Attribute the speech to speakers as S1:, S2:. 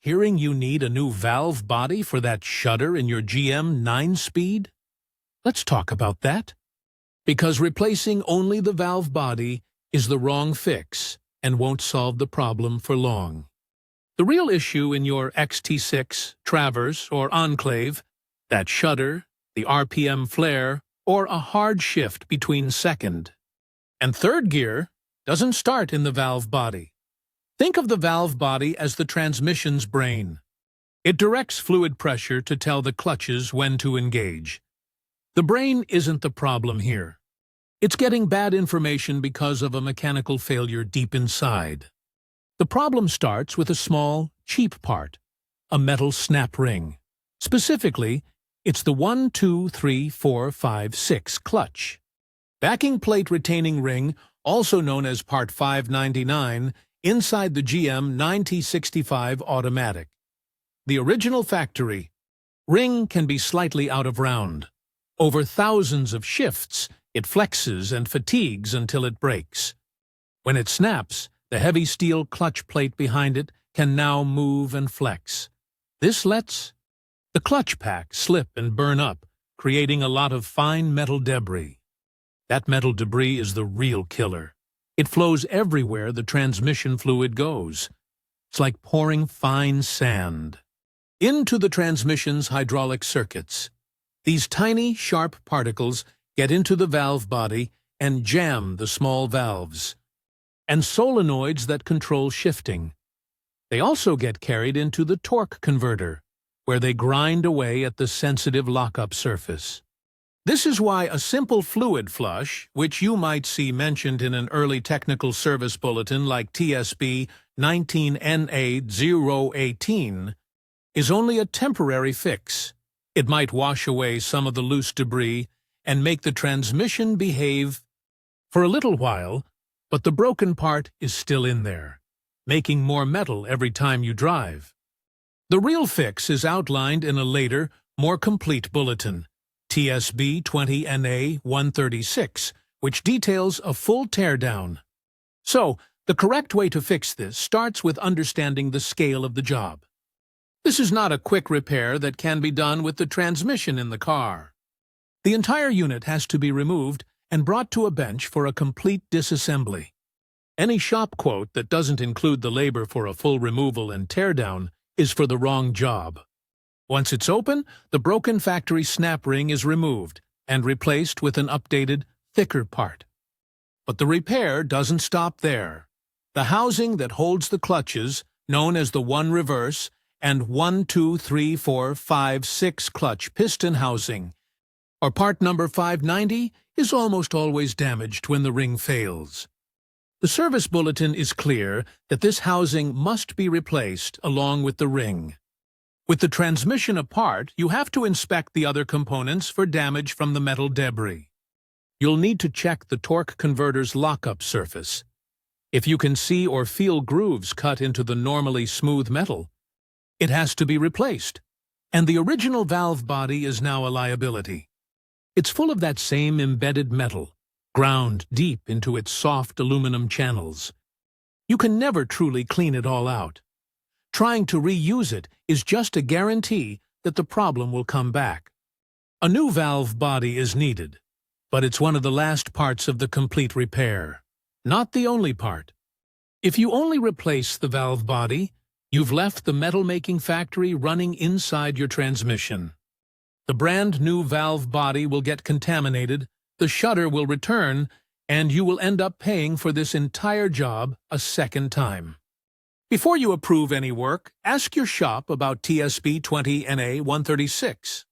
S1: hearing you need a new valve body for that Shudder in your GM 9-speed? Let's talk about that. Because replacing only the valve body is the wrong fix and won't solve the problem for long. The real issue in your XT6, Traverse, or Enclave, that Shudder, the RPM flare, or a hard shift between second and third gear doesn't start in the valve body. Think of the valve body as the transmission's brain. It directs fluid pressure to tell the clutches when to engage. The brain isn't the problem here. It's getting bad information because of a mechanical failure deep inside. The problem starts with a small, cheap part, a metal snap ring. Specifically, it's the 1, 2, 3, 4, 5, 6 clutch. Backing plate retaining ring, also known as Part 599, inside the GM 9065 automatic. The original factory. Ring can be slightly out of round. Over thousands of shifts, it flexes and fatigues until it breaks. When it snaps, the heavy steel clutch plate behind it can now move and flex. This lets the clutch pack slip and burn up, creating a lot of fine metal debris. That metal debris is the real killer. It flows everywhere the transmission fluid goes. It's like pouring fine sand into the transmission's hydraulic circuits. These tiny, sharp particles get into the valve body and jam the small valves and solenoids that control shifting. They also get carried into the torque converter, where they grind away at the sensitive lockup surface. This is why a simple fluid flush, which you might see mentioned in an early technical service bulletin like TSB 19NA018, is only a temporary fix. It might wash away some of the loose debris and make the transmission behave for a little while, but the broken part is still in there, making more metal every time you drive. The real fix is outlined in a later, more complete bulletin, TSB 20NA136, which details a full teardown. So, the correct way to fix this starts with understanding the scale of the job. This is not a quick repair that can be done with the transmission in the car. The entire unit has to be removed and brought to a bench for a complete disassembly. Any shop quote that doesn't include the labor for a full removal and teardown is for the wrong job. Once it's open, the broken factory snap ring is removed and replaced with an updated, thicker part. But the repair doesn't stop there. The housing that holds the clutches, known as the 1 reverse and 1, 2, 3, 4, 5, 6 clutch piston housing, or part number 590, is almost always damaged when the ring fails. The service bulletin is clear that this housing must be replaced along with the ring. With the transmission apart, you have to inspect the other components for damage from the metal debris. You'll need to check the torque converter's lockup surface. If you can see or feel grooves cut into the normally smooth metal, it has to be replaced, and the original valve body is now a liability. It's full of that same embedded metal, ground deep into its soft aluminum channels. You can never truly clean it all out. Trying to reuse it is just a guarantee that the problem will come back. A new valve body is needed, but it's one of the last parts of the complete repair, not the only part. If you only replace the valve body, you've left the metal-making factory running inside your transmission. The brand new valve body will get contaminated, the Shudder will return, and you will end up paying for this entire job a second time. Before you approve any work, ask your shop about TSB 20NA136.